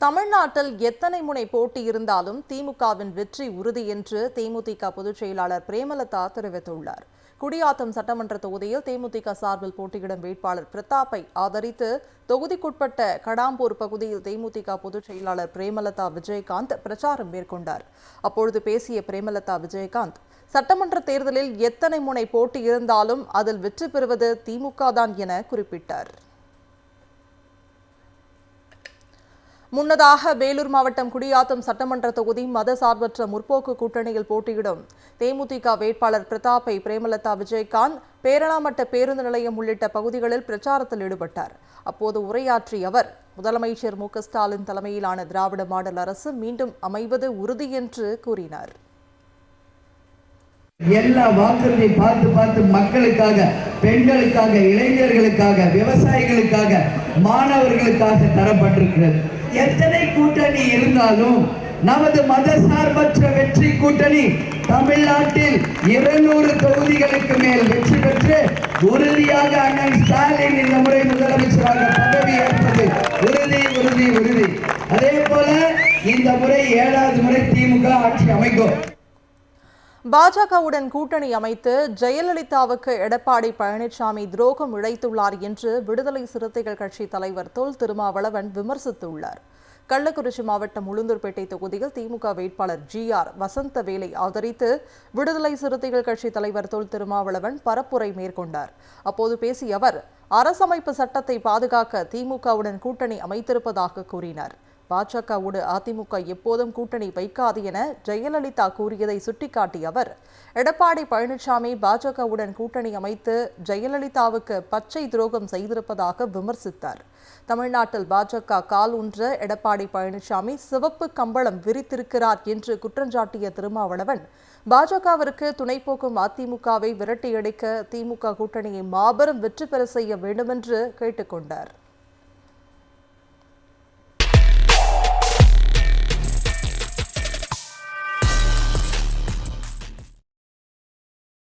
தமிழ்நாட்டில் எத்தனை முனை போட்டி இருந்தாலும் திமுகவின் வெற்றி உறுதி என்று தேமுதிக பொதுச் செயலாளர் பிரேமலதா தெரிவித்துள்ளார். குடியாத்தம் சட்டமன்ற தொகுதியில் தேமுதிக சார்பில் போட்டியிடும் வேட்பாளர் பிரதாப்பை ஆதரித்து தொகுதிக்குட்பட்ட கடாம்பூர் பகுதியில் தேமுதிக பொதுச் செயலாளர் பிரேமலதா விஜயகாந்த் பிரச்சாரம் மேற்கொண்டார். அப்பொழுது பேசிய பிரேமலதா விஜயகாந்த், சட்டமன்ற தேர்தலில் எத்தனை முனை போட்டி இருந்தாலும் அதில் வெற்றி பெறுவது திமுக தான் என குறிப்பிட்டார். முன்னதாக வேலூர் மாவட்டம் குடியாத்தம் சட்டமன்ற தொகுதி மதசார்பற்ற முற்போக்கு கூட்டணியில் போட்டியிடும் தேமுதிக வேட்பாளர் பிரதாப்பை பிரேமலதா விஜயகாந்த் பேரணாமட்ட பேருந்து நிலையம் உள்ளிட்ட பகுதிகளில் பிரச்சாரத்தில் ஈடுபட்டார். அப்போது உரையாற்றிய அவர், முதலமைச்சர் மு.க.ஸ்டாலின் தலைமையிலான திராவிட மாடல் அரசு மீண்டும் அமைவது உறுதி என்று கூறினார். எல்லா வாக்குறுதி பார்த்து மக்களுக்காக, பெண்களுக்காக, இளைஞர்களுக்காக, விவசாயிகளுக்காக, மாணவர்களுக்காக தரப்பட்டிருக்கிறது. எத்தனை கூட்டணி இருந்தாலும் நமது மதசார்பற்ற வெற்றி கூட்டணி தமிழ்நாட்டில் 200 தொகுதிகளுக்கு மேல் வெற்றி பெற்று உறுதியாக அண்ணன் ஸ்டாலின் இந்த முறை முதலமைச்சராக பதவி ஏற்பது உறுதி உறுதி உறுதி. அதே போல இந்த முறை 7வது முறை திமுக ஆட்சி அமைக்கும். பாஜகவுடன் கூட்டணி அமைத்து ஜெயலலிதாவுக்கு எடப்பாடி பழனிசாமி துரோகம் இழைத்துள்ளார் என்று விடுதலை சிறுத்தைகள் கட்சி தலைவர் தொல் திருமாவளவன் விமர்சித்துள்ளார். கள்ளக்குறிச்சி மாவட்டம் உளுந்தூர்பேட்டை தொகுதியில் திமுக வேட்பாளர் ஜி.ஆர். வசந்தவேலை ஆதரித்து விடுதலை சிறுத்தைகள் கட்சி தலைவர் தொல் திருமாவளவன் பரப்புரை மேற்கொண்டார். அப்போது பேசிய அவர், அரசமைப்பு சட்டத்தை பாதுகாக்க திமுகவுடன் கூட்டணி அமைத்திருப்பதாக கூறினார். பாஜகவோடு அதிமுக எப்போதும் கூட்டணி வைக்காது என ஜெயலலிதா கூறியதை சுட்டிக்காட்டிய அவர், எடப்பாடி பழனிசாமி பாஜகவுடன் கூட்டணி அமைத்து ஜெயலலிதாவுக்கு பச்சை துரோகம் செய்திருப்பதாக விமர்சித்தார். தமிழ்நாட்டில் பாஜக கால் ஊன்ற எடப்பாடி பழனிசாமி சிவப்பு கம்பளம் விரித்திருக்கிறார் என்று குற்றஞ்சாட்டிய திருமாவளவன், பாஜகவிற்கு துணை போக்கும் அதிமுகவை விரட்டியடிக்க திமுக கூட்டணியை மாபெரும் வெற்றி பெற செய்ய வேண்டுமென்று கேட்டுக்கொண்டார்.